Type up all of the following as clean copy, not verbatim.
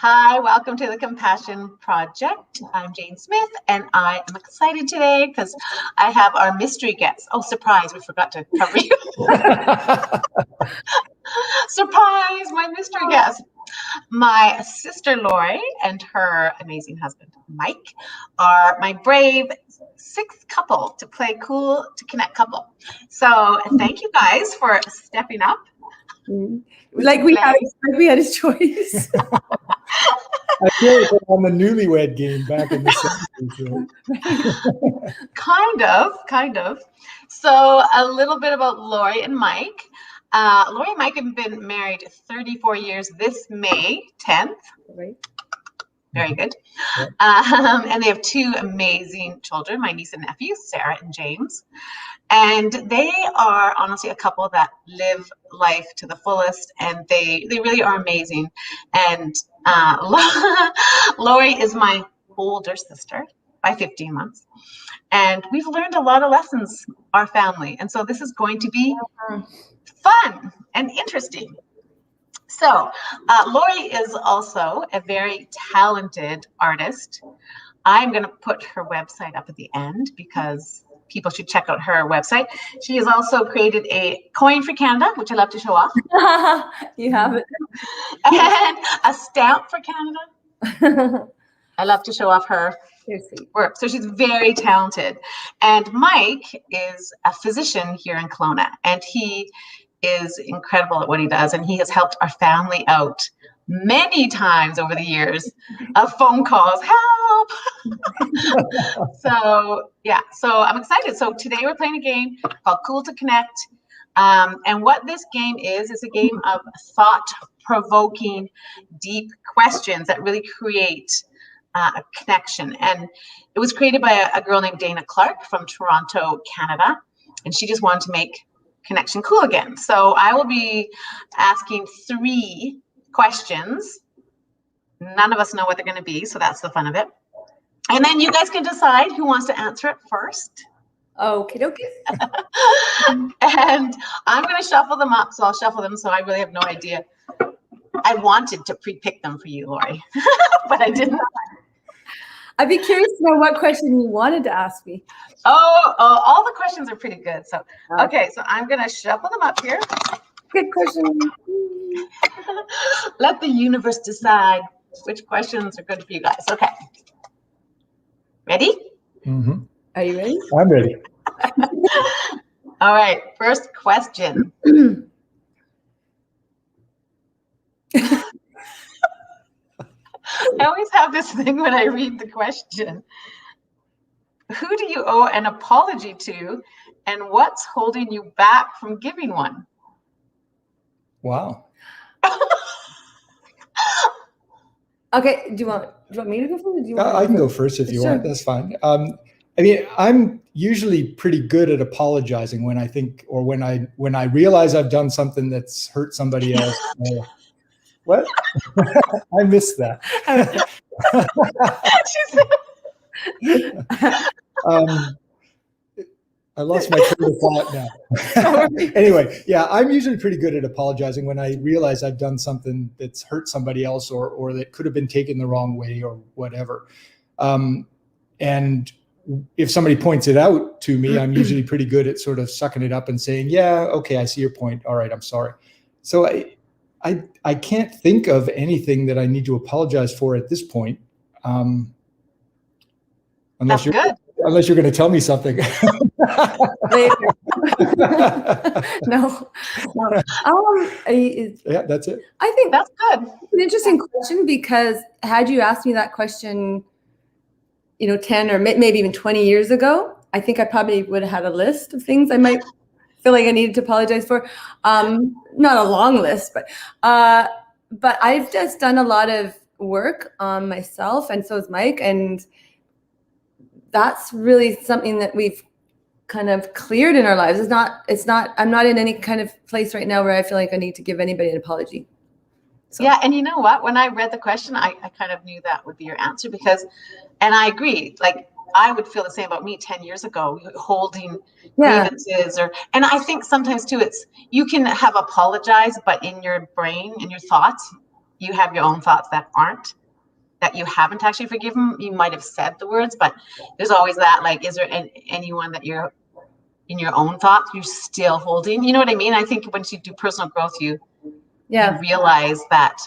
Hi, welcome to the Compassion Project. I'm Jane Smith, and I am excited today because I have our mystery guest. Oh, surprise, we forgot to cover you. Surprise, my mystery guest. My sister Lori and her amazing husband Mike are my brave sixth couple to play cool to connect couple. So thank you guys for stepping up. Like we had a choice. I feel like we're on the newlywed game back in the 70s. Kind of. So a little bit about Lori and Mike. Lori and Mike have been married 34 years this May 10th. Right. Very good. Yep. And they have two amazing children, my niece and nephew, Sarah and James. And they are honestly a couple that live life to the fullest, and they really are amazing. And Lori is my older sister by 15 months. And we've learned a lot of lessons, our family. And so this is going to be fun and interesting. So Lori is also a very talented artist. I'm going to put her website up at the end because people should check out her website. She has also created a coin for Canada, which I love to show off. You have it. And a stamp for Canada. I love to show off her work. So she's very talented. And Mike is a physician here in Kelowna, and he is incredible at what he does. And he has helped our family out many times over the years of phone calls, help. So I'm excited. So today we're playing a game called Cool to Connect. And what this game is a game of thought-provoking, deep questions that really create a connection. And it was created by a girl named Dana Clark from Toronto, Canada. And she just wanted to make connection cool again. So I will be asking 3 questions. None of us know what they're going to be, so that's the fun of it. And then you guys can decide who wants to answer it first. Okay. And I'm going to shuffle them up, so I'll shuffle them, so I really have no idea. I wanted to pre-pick them for you, Lori, but I didn't. I'd be curious to know what question you wanted to ask me. Oh, all the questions are pretty good. So, okay, so I'm going to shuffle them up here. Good question. Let the universe decide which questions are good for you guys. Okay. Ready? Mm-hmm. Are you ready? I'm ready. All right. First question. I always have this thing when I read the question. Who do you owe an apology to, and what's holding you back from giving one? Wow. Okay. Do you want me to go first? I can go first if you want. That's fine. I'm usually pretty good at apologizing when I think, or when I realize I've done something that's hurt somebody else. What? I missed that. I lost my train of thought now. Anyway, yeah, I'm usually pretty good at apologizing when I realize I've done something that's hurt somebody else or that could have been taken the wrong way or whatever. And if somebody points it out to me, I'm usually pretty good at sort of sucking it up and saying, yeah, okay, I see your point. All right, I'm sorry. So I can't think of anything that I need to apologize for at this point. Unless you're going to tell me something. Later. No. Yeah, that's it. I think that's good. It's an interesting question, because had you asked me that question, 10 or maybe even 20 years ago, I think I probably would have had a list of things I might feel like I needed to apologize for. Not a long list, but I've just done a lot of work on myself, and so has Mike, and that's really something that we've kind of cleared in our lives. I'm not in any kind of place right now where I feel like I need to give anybody an apology. So. Yeah, and you know what? When I read the question, I kind of knew that would be your answer and I agree. Like, I would feel the same about me 10 years ago, holding grievances and I think sometimes too, you can have apologized, but in your brain, in your thoughts, you have your own thoughts that you haven't actually forgiven. You might have said the words, but there's always that, like, is there anyone that you're in your own thoughts you're still holding? You know what I mean? I think once you do personal growth, you realize that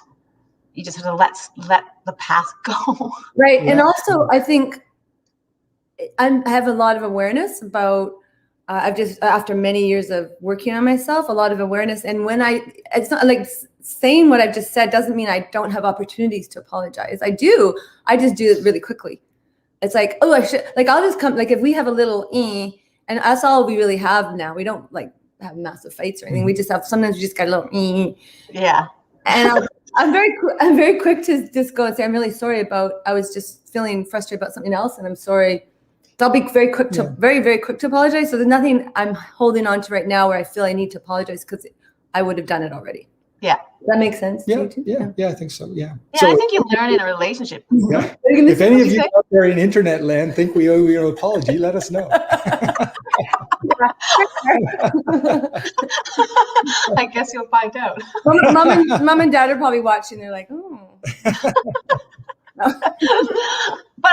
you just have to let the past go. Right. Yeah. And also, I think I have a lot of awareness about, I've just, after many years of working on myself, a lot of awareness. And it's not like saying what I've just said doesn't mean I don't have opportunities to apologize. I do. I just do it really quickly. It's like, oh, I should, like, I'll just come, like, if we have a little, and that's all we really have now. We don't like have massive fights or anything. We just have, sometimes we just got a little, yeah. And I'm very quick to just go and say, I'm really sorry about, I was just feeling frustrated about something else, and I'm sorry. So I'll be very quick to, very, very quick to apologize. So there's nothing I'm holding on to right now where I feel I need to apologize, because I would have done it already. Yeah. Does that make sense? Yeah, to you too? yeah, I think so. Yeah. Yeah, So, I think you learn in a relationship. Yeah. If any of you out there in internet land think we owe you an apology, let us know. I guess you'll find out. Mom and dad are probably watching. They're like, oh. But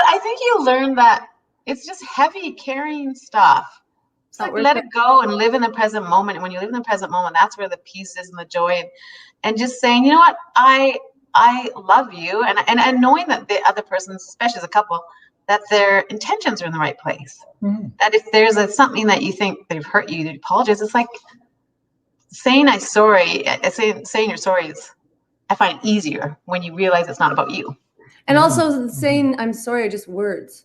I think you learn that it's just heavy carrying stuff. It's like, let it go and live in the present moment. And when you live in the present moment, that's where the peace is and the joy, and just saying, you know what, I love you, and knowing that the other person, especially as a couple, that their intentions are in the right place. Mm-hmm. That if there's something that you think they've hurt you, you apologize. It's like saying I'm sorry. Saying you're sorry is, I find it easier when you realize it's not about you. And also saying I'm sorry are just words.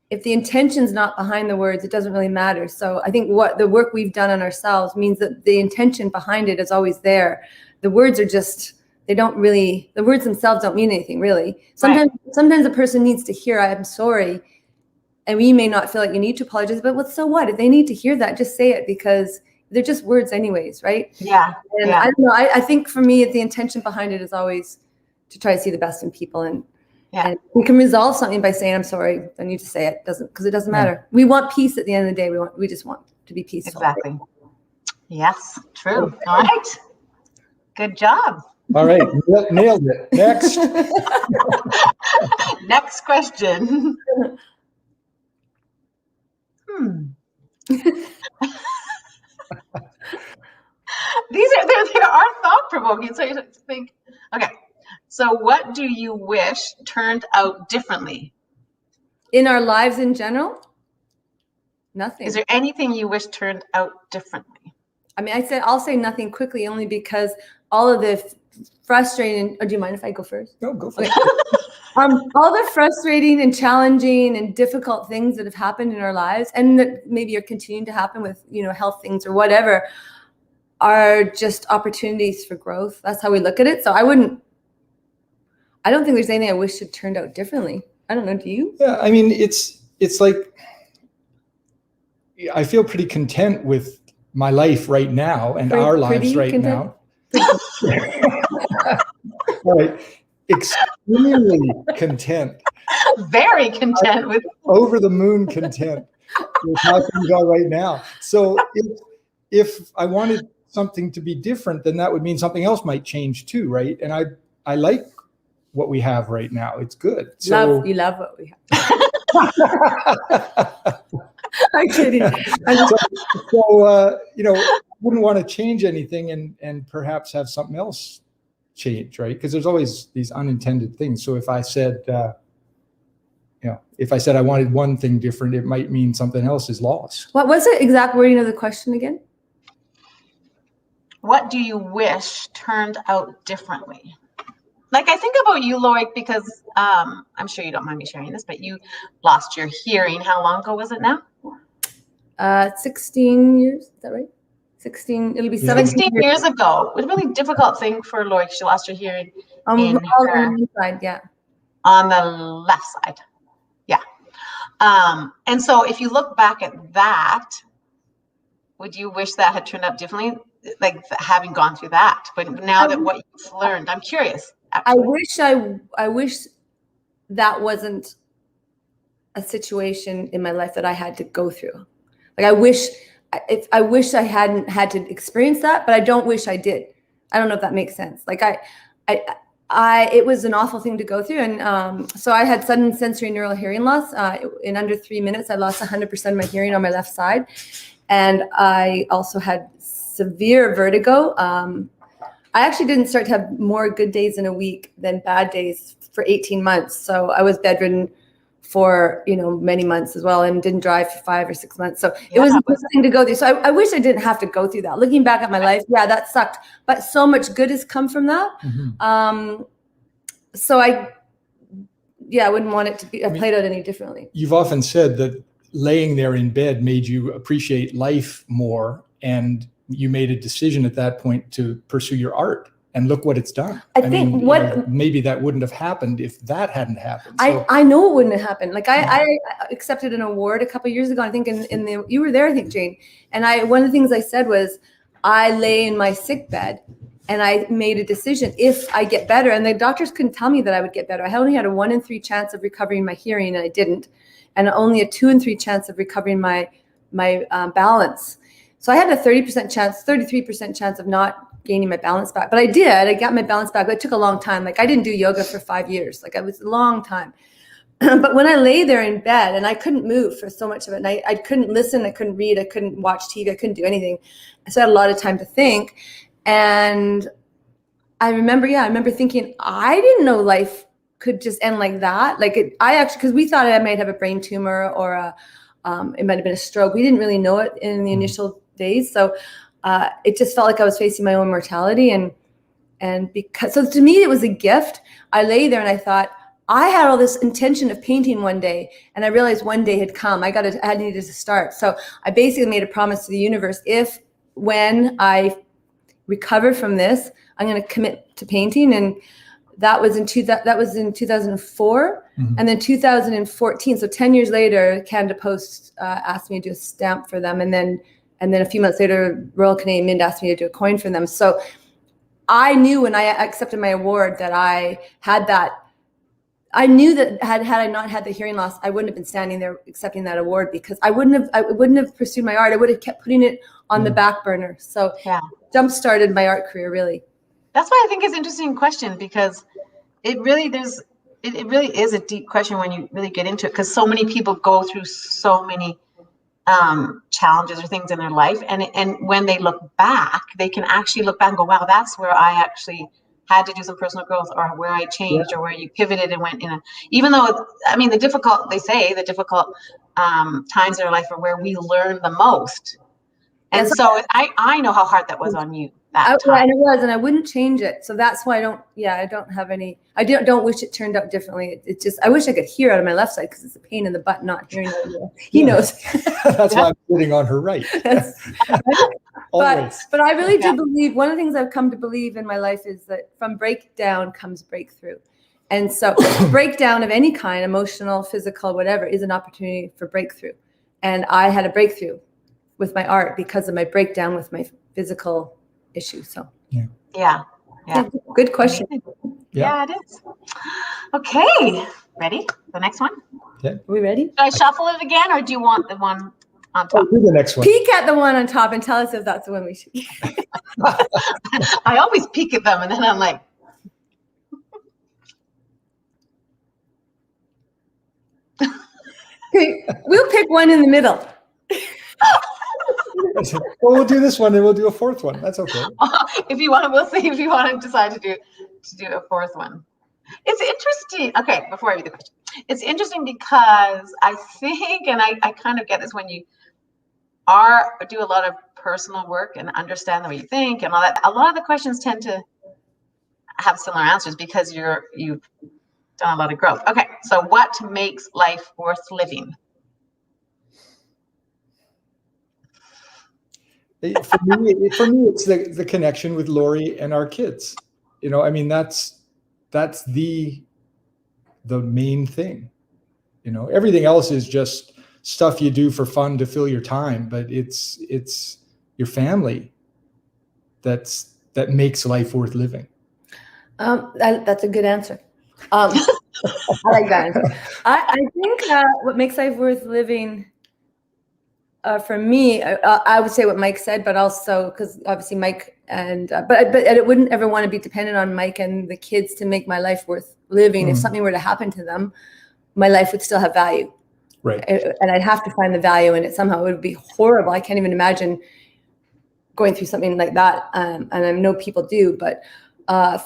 If the intention's not behind the words, it doesn't really matter. So I think what the work we've done on ourselves means that the intention behind it is always there. The words are just, they don't really, the words themselves don't mean anything really. Sometimes a person needs to hear I'm sorry, and we may not feel like you need to apologize, but so what? If they need to hear that, just say it, because they're just words anyways, right? Yeah. And I don't know, I think for me, the intention behind it is always to try to see the best in people, and we can resolve something by saying I'm sorry. Then you just say it, because it doesn't matter. We want peace at the end of the day. We just want to be peaceful. Exactly. Yes, true. All right. Good job. All right, nailed it. Next. Next question. There are thought-provoking, so you have to think. Okay. So what do you wish turned out differently? In our lives in general? Nothing. Is there anything you wish turned out differently? I mean, I'll say nothing quickly, only because all of the frustrating, or do you mind if I go first? No, go for it. All the frustrating and challenging and difficult things that have happened in our lives, and that maybe are continuing to happen with, health things or whatever, are just opportunities for growth. That's how we look at it. So I don't think there's anything I wish had turned out differently. I don't know. Do you? Yeah, I mean, it's like, I feel pretty content with my life right now and our lives right now. All right. Extremely content. Very content with. Over the moon content with how things are right now. So if I wanted something to be different, then that would mean something else might change too, right? And I like what we have right now. It's good. So you love what we have. I'm kidding. So wouldn't want to change anything and perhaps have something else change, right? Because there's always these unintended things. So if I said, I wanted one thing different, it might mean something else is lost. What was the exact wording of the question again? What do you wish turned out differently? Like, I think about you, Loic, because I'm sure you don't mind me sharing this, but you lost your hearing. How long ago was it now? 16 years. Is that right? 16. It'll be 17 years ago. It was a really difficult thing for Loic. She lost her hearing on the left side. Yeah. On the left side. Yeah. And so if you look back at that, would you wish that had turned out differently? Like having gone through that, but now that what you've learned, I'm curious. Actually. I wish that wasn't a situation in my life that I had to go through. Like I wish I hadn't had to experience that, but I don't wish I did. I don't know if that makes sense. Like it was an awful thing to go through. And so I had sudden sensory neural hearing loss. In under 3 minutes, I lost 100% of my hearing on my left side. And I also had severe vertigo. I actually didn't start to have more good days in a week than bad days for 18 months. So I was bedridden for, many months as well, and didn't drive for 5 or 6 months. So it was a good thing to go through. So I wish I didn't have to go through that. Looking back at my life, yeah, that sucked. But so much good has come from that. Mm-hmm. So I wouldn't want it to be played out any differently. You've often said that laying there in bed made you appreciate life more, and you made a decision at that point to pursue your art, and look what it's done. I think maybe that wouldn't have happened if that hadn't happened. So, I know it wouldn't have happened. Like I accepted an award a couple of years ago. I think you were there, I think, Jane. And one of the things I said was, I lay in my sick bed and I made a decision. If I get better, and the doctors couldn't tell me that I would get better. I only had a 1 in 3 chance of recovering my hearing, and I didn't, and only a 2 in 3 chance of recovering my balance. So I had a 33% chance of not gaining my balance back. But I did. I got my balance back, but it took a long time. Like I didn't do yoga for 5 years. Like it was a long time. But when I lay there in bed, and I couldn't move for so much of it, and I couldn't listen, I couldn't read, I couldn't watch TV, I couldn't do anything. So I had a lot of time to think. And I remember thinking, I didn't know life could just end like that. Because we thought I might have a brain tumor or it might have been a stroke. We didn't really know it in the initial days. So it just felt like I was facing my own mortality. So to me, it was a gift. I lay there and I thought, I had all this intention of painting one day, and I realized one day had come. I needed to start. So I basically made a promise to the universe: when I recover from this, I'm going to commit to painting. And that was in 2004, mm-hmm. And then 2014. So 10 years later, Canada Post asked me to do a stamp for them, and then a few months later, Royal Canadian Mint asked me to do a coin for them. So I knew when I accepted my award that I had that. I knew that had I not had the hearing loss, I wouldn't have been standing there accepting that award, because I wouldn't have pursued my art. I would have kept putting it on the back burner. So jump started my art career, really. That's why I think it's an interesting question, because it really is a deep question when you really get into it, because so many people go through so many challenges or things in their life, and when they look back, they can actually look back and go, wow, that's where I actually had to do some personal growth, or where I changed, or where you pivoted and went even though, the difficult times in our life are where we learn the most. And so I know how hard that was on you that time. And it was, and I wouldn't change it. So that's why I don't wish it turned out differently. It's just, I wish I could hear out of my left side, because it's a pain in the butt not hearing it. He knows. That's why I'm sitting on her right. But I really do believe, one of the things I've come to believe in my life is that from breakdown comes breakthrough. And so breakdown of any kind, emotional, physical, whatever, is an opportunity for breakthrough. And I had a breakthrough with my art because of my breakdown with my physical issues. So yeah. Good question. Yeah, it is. Okay, ready? The next one? Yeah. Are we ready? Should I shuffle it again, or do you want the one on top? Do the next one. Peek at the one on top and tell us if that's the one we should. I always peek at them, and then I'm like, okay, we'll pick one in the middle. Well, we'll do this one, and we'll do a fourth one. That's okay. If you want, we'll see if you want to decide to do a fourth one. It's interesting. Okay, before I read the question, it's interesting because I think, and I kind of get this when you do a lot of personal work and understand the way you think and all that. A lot of the questions tend to have similar answers because you've done a lot of growth. Okay, so what makes life worth living? For me, it's the connection with Lori and our kids. That's the main thing. Everything else is just stuff you do for fun to fill your time, but it's your family that makes life worth living. That's a good answer. I like that answer. I think what makes life worth living for me, I would say what Mike said, but also because obviously Mike and but I wouldn't ever want to be dependent on Mike and the kids to make my life worth living. If something were to happen to them, my life would still have value, Right? And I'd have to find the value in it somehow. It would be horrible. I can't even imagine going through something like that, and I know people do. But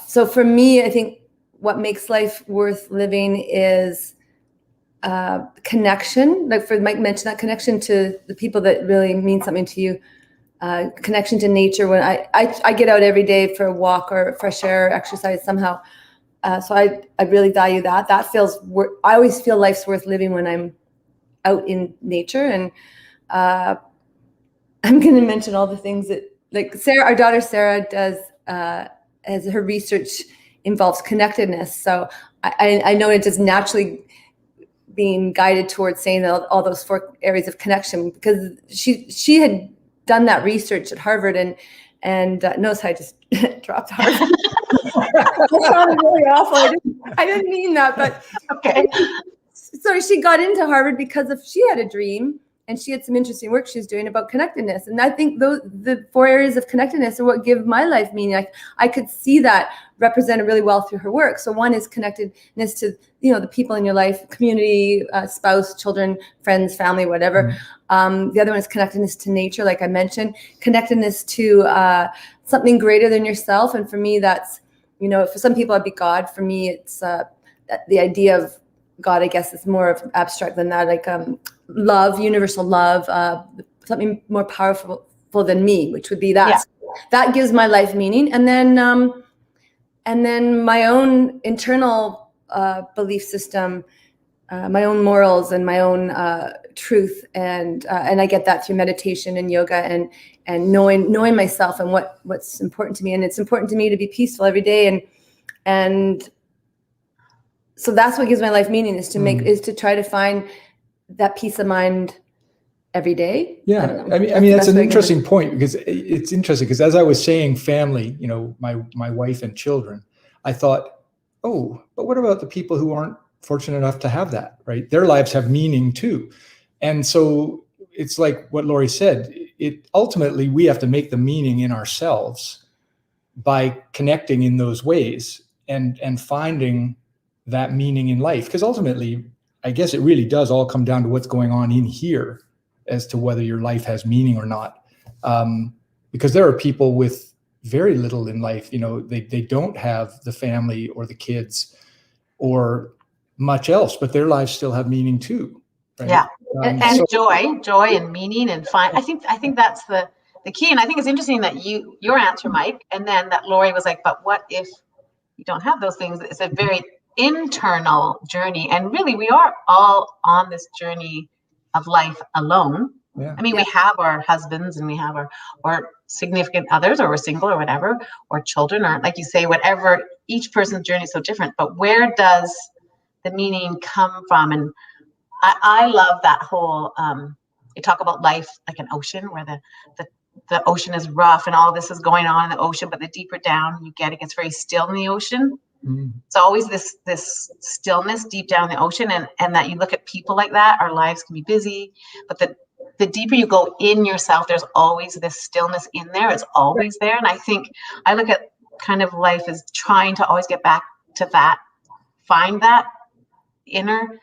so for me, I think what makes life worth living is connection. Like for Mike mentioned, that connection to the people that really mean something to you. Connection to nature. When I get out every day for a walk or fresh air, exercise somehow. So I really value that. That feels. I always feel life's worth living when I'm out in nature. And I'm going to mention all the things that, like Sarah, our daughter Sarah, does as her research involves connectedness. So I know it just naturally being guided towards saying all those 4 areas of connection, because she had done that research at Harvard and notice how I just dropped Harvard. That sounded really awful. I didn't mean that, but Okay. So she got into Harvard because she had a dream and she had some interesting work she was doing about connectedness. And I think the 4 areas of connectedness are what give my life meaning. I could see that represented really well through her work. So one is connectedness to, the people in your life, community, spouse, children, friends, family, whatever. The other one is connectedness to nature, like I mentioned, connectedness to something greater than yourself. And for me, that's, for some people, it'd be God. For me, it's the idea of God, I guess, is more of abstract than that, like love, universal love, something more powerful than me, which would be that. Yeah. So that gives my life meaning. And then my own internal belief system, my own morals and my own truth. And I get that through meditation and yoga and knowing myself and what's important to me. And it's important to me to be peaceful every day. And so that's what gives my life meaning, is to try to find that peace of mind every day. Yeah. I mean, that's an interesting point, because it's interesting because as I was saying family, my wife and children, I thought, oh, but what about the people who aren't fortunate enough to have that, right? Their lives have meaning too. And so it's like what Lori said, ultimately we have to make the meaning in ourselves by connecting in those ways and finding that meaning in life. Because ultimately, I guess it really does all come down to what's going on in here as to whether your life has meaning or not. Because there are people with very little in life, they don't have the family or the kids or much else, but their lives still have meaning too. Right? Yeah. And joy and meaning and I think that's the key. And I think it's interesting that your answer, Mike, and then that Lori was like, but what if you don't have those things? It's a very internal journey. And really, we are all on this journey of life alone. Yeah. I mean, we have our husbands and we have our significant others, or we're single or whatever, or children, or like you say, whatever. Each person's journey is so different. But where does the meaning come from? And I love that whole, you talk about life like an ocean, where the ocean is rough and all this is going on in the ocean, but the deeper down you get, it gets very still in the ocean. It's always this stillness deep down in the ocean, and that you look at people like that. Our lives can be busy, but the deeper you go in yourself, there's always this stillness in there. It's always there. And I think I look at kind of life as trying to always get back to that, find that inner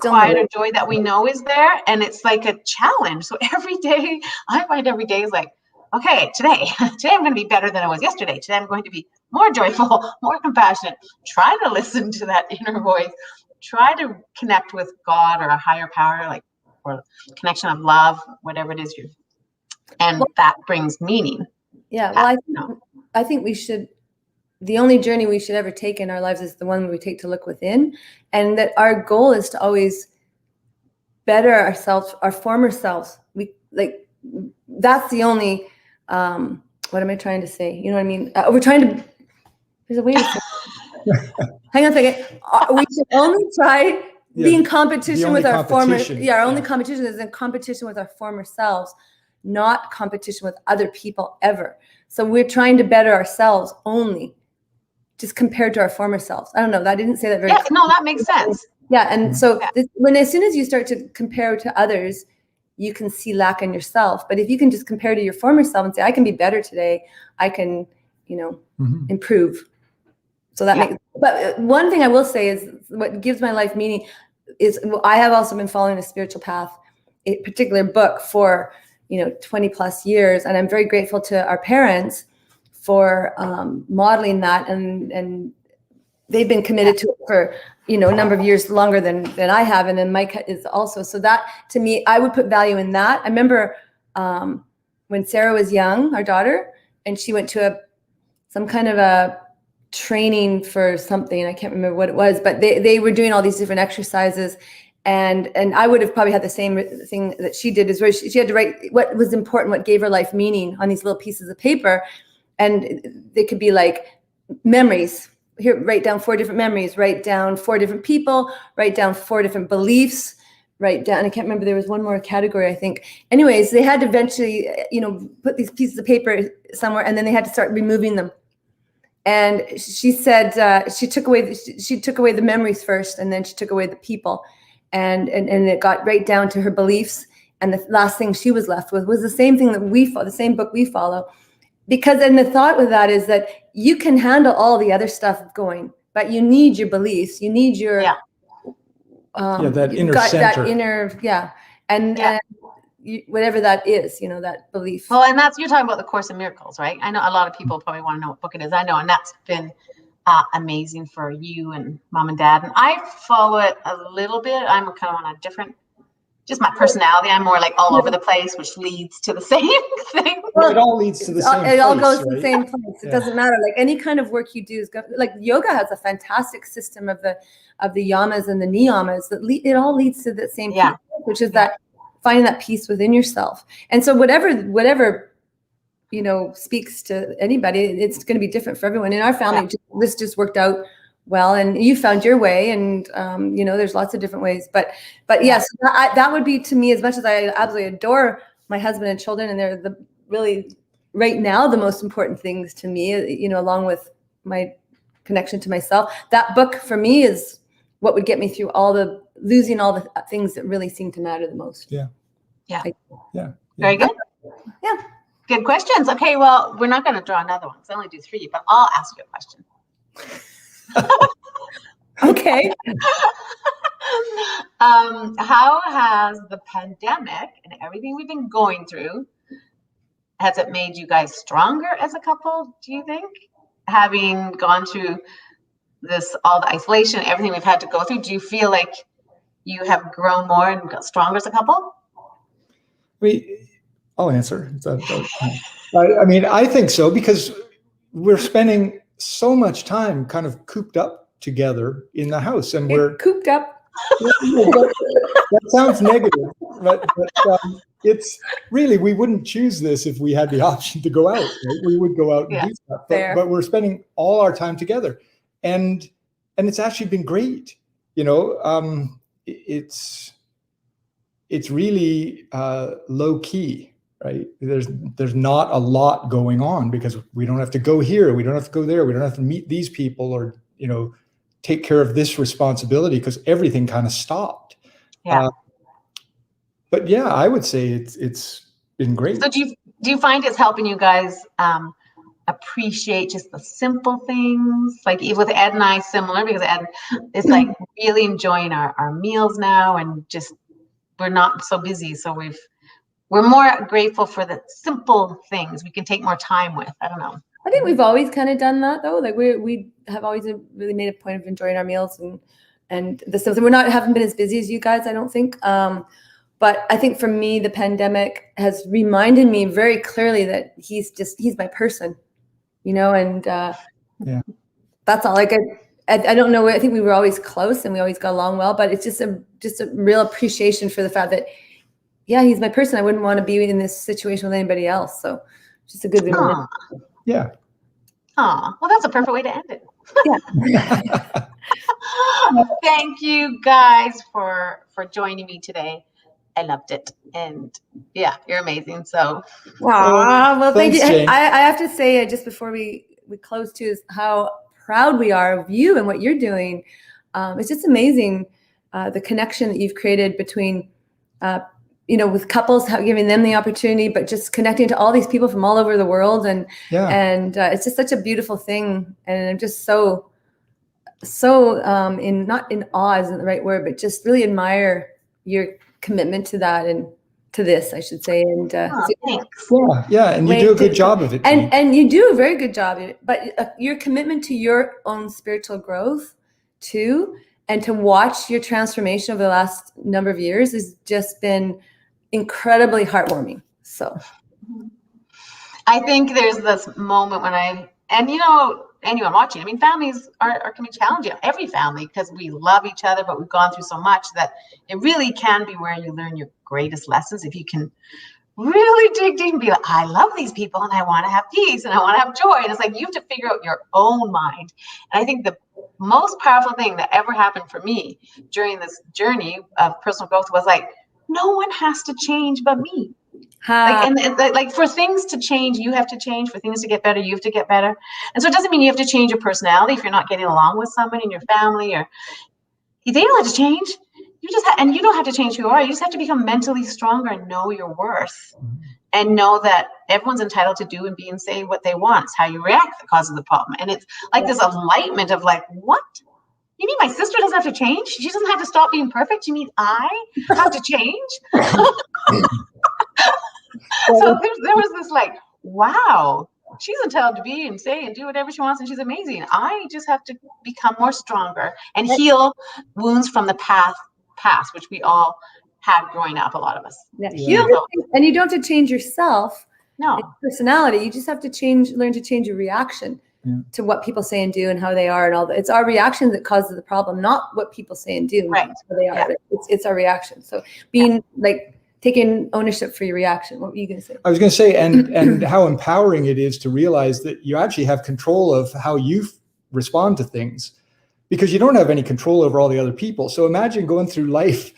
quieter joy that we know is there. And it's like a challenge. So every day, I find every day is like, okay, today I'm going to be better than I was yesterday. Today I'm going to be more joyful, more compassionate. Try to listen to that inner voice. Try to connect with God or a higher power, or connection of love, whatever it is that brings meaning. Yeah, well, I think we should. The only journey we should ever take in our lives is the one we take to look within, and that our goal is to always better ourselves, our former selves. That's the only. What am I trying to say? You know what I mean? We're trying to. There's a way to say. Hang on a second. We should only try be in competition with our former. Yeah, our only competition is in competition with our former selves, not competition with other people ever. So we're trying to better ourselves only, just compared to our former selves. I don't know. I didn't say that very. Yeah, no, that makes sense. Yeah, and so as soon as you start to compare to others, you can see lack in yourself. But if you can just compare to your former self and say, I can be better today, I can, improve. So that makes, but one thing I will say is what gives my life meaning is I have also been following a spiritual path, a particular book for, 20 plus years. And I'm very grateful to our parents for modeling that. And they've been committed to it for, a number of years longer than I have. And then Mike is also. So that, to me, I would put value in that. I remember when Sarah was young, our daughter, and she went to some kind of a training for something. I can't remember what it was, but they were doing all these different exercises. And I would have probably had the same thing that she did, is where she had to write what was important, what gave her life meaning on these little pieces of paper. And they could be like memories. Here, write down 4 different memories, write down 4 different people, write down 4 different beliefs, write down, I can't remember, there was one more category, I think. Anyways, they had to eventually, put these pieces of paper somewhere, and then they had to start removing them. And she said she took away the memories first, and then she took away the people. And it got right down to her beliefs. And the last thing she was left with was the same thing that the same book we follow. Because then the thought with that is that you can handle all the other stuff going, but you need your beliefs. You need your that inner center. And whatever that is, that belief. Well, and you're talking about the Course in Miracles, right? I know a lot of people probably want to know what book it is. I know, and that's been amazing for you and mom and dad. And I follow it a little bit. I'm kind of on a different, just my personality. I'm more like all over the place, which leads to the same thing. Well, it all leads to the same place. It all goes to the same place. It doesn't matter. Like any kind of work you do is like yoga has a fantastic system of the yamas and the niyamas that it all leads to the same place, which is that finding that peace within yourself. And so whatever speaks to anybody, it's going to be different for everyone. In our family, this just worked out well, and you found your way, and there's lots of different ways. But yes, that would be, to me, as much as I absolutely adore my husband and children, and they're really right now the most important things to me, along with my connection to myself. That book for me is what would get me through losing all the things that really seem to matter the most. Yeah. Very good. Yeah. Good questions. Okay, well, we're not going to draw another one because I only do 3, but I'll ask you a question. Okay. How has the pandemic and everything we've been going through, has it made you guys stronger as a couple, do you think? Having gone through all the isolation, everything we've had to go through, do you feel like you have grown more and got stronger as a couple? I'll answer. I think so, because we're spending so much time kind of cooped up together in the house, and we're cooped up. That sounds negative, but it's really, we wouldn't choose this if we had the option to go out. Right? We would go out and do stuff, but we're spending all our time together, and it's actually been great. It's really low key. Right? There's not a lot going on because we don't have to go here. We don't have to go there. We don't have to meet these people or, take care of this responsibility because everything kind of stopped. Yeah. But yeah, I would say it's been great. So do you find it's helping you guys appreciate just the simple things? Like with Ed and I, similar, because Ed is like really enjoying our meals now, and just we're not so busy. So we're more grateful for the simple things we can take more time with. I don't know. I think we've always kind of done that, though. Like we have always really made a point of enjoying our meals and the stuff. And haven't been as busy as you guys, I don't think. But I think for me, the pandemic has reminded me very clearly that he's my person, and that's all. Like I don't know. I think we were always close and we always got along well, but it's just a real appreciation for the fact that, he's my person. I wouldn't want to be in this situation with anybody else. So just a good reminder. Yeah. Oh, well, that's a perfect way to end it. Yeah. Thank you guys for joining me today. I loved it. And you're amazing. So. Well, thank Thanks, you. Jane. I have to say, just before we close too, is how proud we are of you and what you're doing. It's just amazing. The connection that you've created between with couples, giving them the opportunity, but just connecting to all these people from all over the world. And it's just such a beautiful thing. And I'm just so not in awe isn't the right word, but just really admire your commitment to that and to this, I should say. And thanks. And you do a good job of it. And you do a very good job. But your commitment to your own spiritual growth too, and to watch your transformation over the last number of years has just been incredibly heartwarming. So I think there's this moment when anyone watching, I mean, families can be challenging, every family, because we love each other, but we've gone through so much that it really can be where you learn your greatest lessons. If you can really dig deep and be like, I love these people and I want to have peace and I want to have joy. And it's like, you have to figure out your own mind. And I think the most powerful thing that ever happened for me during this journey of personal growth was like, no one has to change but me. Like for things to change, you have to change. For things to get better, you have to get better. And so it doesn't mean you have to change your personality if you're not getting along with somebody in your family, or they don't have to change. You just and you don't have to change who you are. You just have to become mentally stronger and know your worth, and know that everyone's entitled to do and be and say what they want. It's how you react that causes the problem. And it's like this enlightenment of like, what? You mean my sister doesn't have to change? She doesn't have to stop being perfect? You mean I have to change? So there was this like, wow, she's entitled to be and say and do whatever she wants, and she's amazing. I just have to become more stronger and heal wounds from the past, which we all had growing up, a lot of us. And you don't have to change yourself, no personality. You just have to learn to change your reaction to what people say and do and how they are and all that. It's our reaction that causes the problem, not what people say and do. Right. How they are. Yeah. It's our reaction. So being taking ownership for your reaction. What were you going to say? I was going to say, and how empowering it is to realize that you actually have control of how you respond to things, because you don't have any control over all the other people. So imagine going through life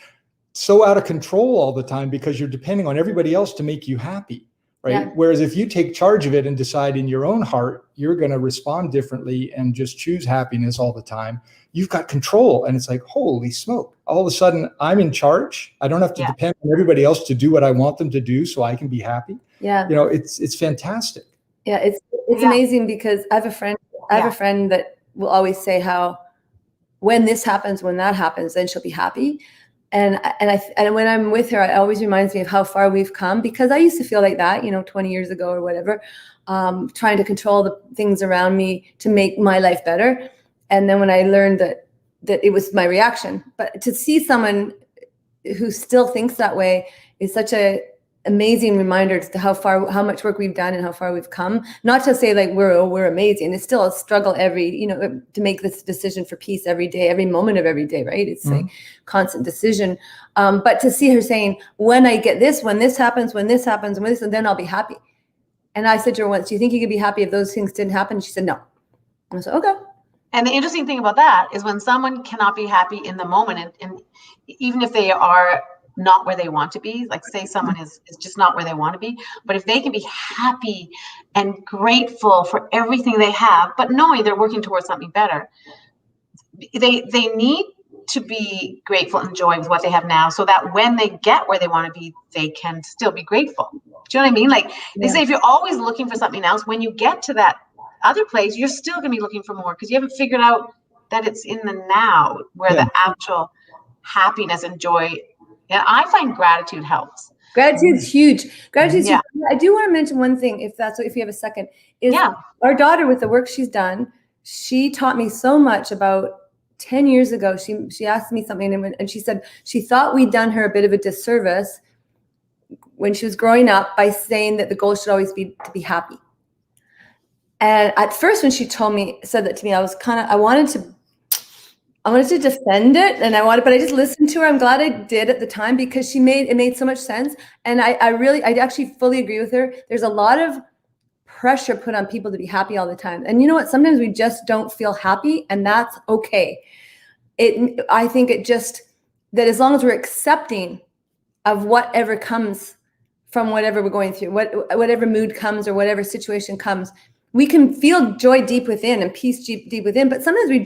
so out of control all the time because you're depending on everybody else to make you happy, right? Yeah. Whereas if you take charge of it and decide in your own heart, you're going to respond differently and just choose happiness all the time, you've got control. And it's like, holy smoke. All of a sudden, I'm in charge. I don't have to depend on everybody else to do what I want them to do so I can be happy. Yeah. It's fantastic. Yeah, it's amazing, because I have a friend that will always say how when this happens, when that happens, then she'll be happy. And when I'm with her, it always reminds me of how far we've come, because I used to feel like that, 20 years ago or whatever, trying to control the things around me to make my life better. And then when I learned that it was my reaction, but to see someone who still thinks that way is such a amazing reminder to how much work we've done and how far we've come. Not to say like we're amazing. It's still a struggle to make this decision for peace every day, every moment of every day, right? It's like constant decision. But to see her saying, when I get this, when this happens, and then I'll be happy. And I said to her once, do you think you could be happy if those things didn't happen? She said, no. I said, okay. And the interesting thing about that is when someone cannot be happy in the moment, and even if they are not where they want to be, like say someone is just not where they want to be, but if they can be happy and grateful for everything they have, but knowing they're working towards something better, they need to be grateful and joy with what they have now, so that when they get where they want to be, they can still be grateful. Do you know what I mean? Like they say, if you're always looking for something else, when you get to that other place, you're still going to be looking for more, because you haven't figured out that it's in the now where the actual happiness and joy. And I find gratitude helps. Gratitude's huge. Gratitude's huge. I do want to mention one thing, if you have a second, is our daughter, with the work she's done, she taught me so much. About 10 years ago, she asked me something, and she said she thought we'd done her a bit of a disservice when she was growing up by saying that the goal should always be to be happy. And at first, when she said that to me, I wanted to defend it, but I just listened to her. I'm glad I did at the time, because it made so much sense. And I actually fully agree with her. There's a lot of pressure put on people to be happy all the time. And you know what? Sometimes we just don't feel happy, and that's okay. I think that as long as we're accepting of whatever comes from whatever we're going through, whatever mood comes or whatever situation comes, we can feel joy deep within and peace deep within, but sometimes we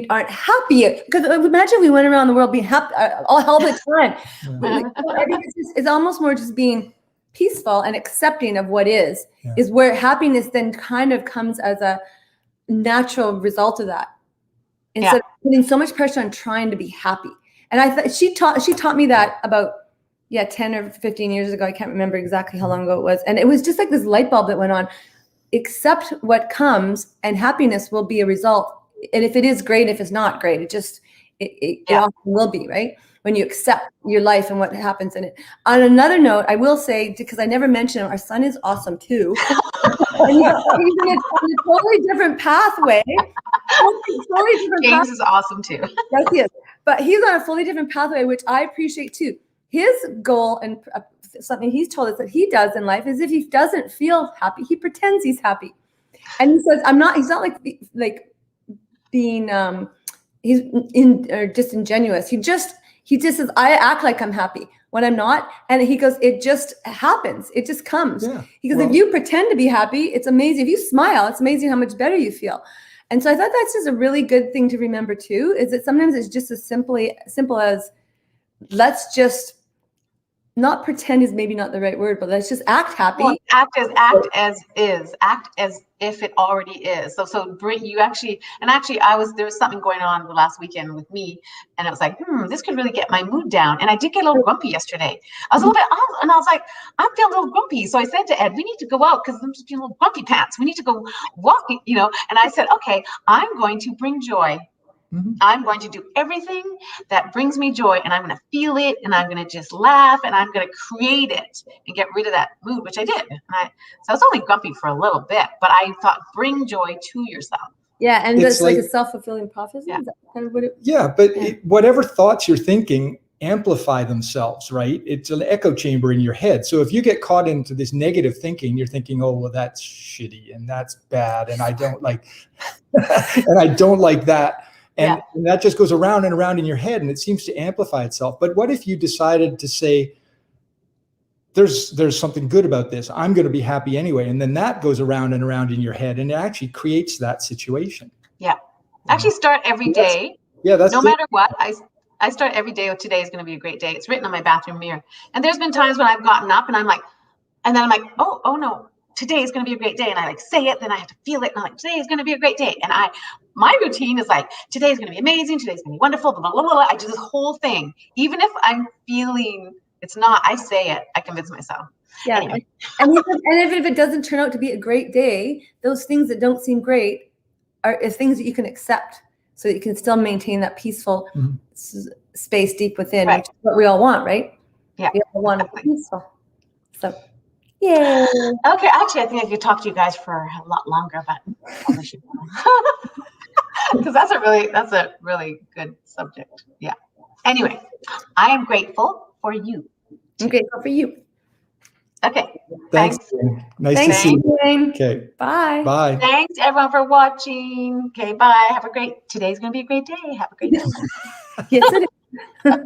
aren't happy. Because imagine we went around the world being happy all the time. I think it's almost more just being peaceful and accepting of what is where happiness then kind of comes as a natural result of that. Instead of putting so much pressure on trying to be happy. And I thought she taught me that about 10 or 15 years ago. I can't remember exactly how long ago it was. And it was just like this light bulb that went on. Accept what comes, and happiness will be a result. And if it is great, if it's not great, it often will be, right? When you accept your life and what happens in it. On another note, I will say, because I never mentioned him, our son is awesome too. And he's in a totally different pathway. James is awesome too. Yes, he is. But he's on a fully different pathway, which I appreciate too. His goal and something he's told us that he does in life is if he doesn't feel happy, he pretends he's happy. And he says, he's not like being, he's disingenuous. He just says, I act like I'm happy when I'm not. And he goes, it just happens. It just comes. Yeah. He goes, if you pretend to be happy, it's amazing. If you smile, it's amazing how much better you feel. And so I thought that's just a really good thing to remember too, is that sometimes it's just as simple as let's just not pretend is maybe not the right word, but let's just act happy. Well, act as if it already is. So bring you actually, and actually there was something going on the last weekend with me, and it was like, this could really get my mood down. And I did get a little grumpy yesterday. I was a little bit off, and I was like, I'm feeling a little grumpy. So I said to Ed, we need to go out because I'm just feeling a little grumpy pants. We need to go walking, And I said, okay, I'm going to bring joy. I'm going to do everything that brings me joy, and I'm going to feel it, and I'm going to just laugh, and I'm going to create it and get rid of that mood, which I did. So I was only grumpy for a little bit, but I thought, bring joy to yourself. Yeah, and it's like a self-fulfilling prophecy. Yeah. Is that kind of what it? Yeah, but whatever thoughts you're thinking amplify themselves, right? It's an echo chamber in your head. So if you get caught into this negative thinking, you're thinking, oh, well, that's shitty and that's bad, and I don't like, and I don't like that. And that just goes around and around in your head, and it seems to amplify itself. But what if you decided to say, there's something good about this. I'm going to be happy anyway. And then that goes around and around in your head, and it actually creates that situation. Yeah. Actually start every day. That's no matter what. I start every day with today is going to be a great day. It's written on my bathroom mirror. And there's been times when I've gotten up and I'm like, oh no, today is going to be a great day. And I say it, then I have to feel it. And I'm like, today is going to be a great day. And my routine is like, today is going to be amazing. Today's going to be wonderful. Blah, blah, blah, blah. I do this whole thing. Even if I'm feeling it's not, I say it. I convince myself. Yeah. Anyway. and if it doesn't turn out to be a great day, those things that don't seem great are things that you can accept so that you can still maintain that peaceful space deep within, which is what we all want, right? Yeah. We all want to be peaceful. So, yeah. Okay. Actually, I think I could talk to you guys for a lot longer, but because that's a really good subject. Yeah. Anyway, I am grateful for you. I'm grateful for you. Okay. Thanks. Nice to see you. Okay. Bye. Bye. Thanks everyone for watching. Okay. Bye. Today's going to be a great day. Have a great day. Yes, it is.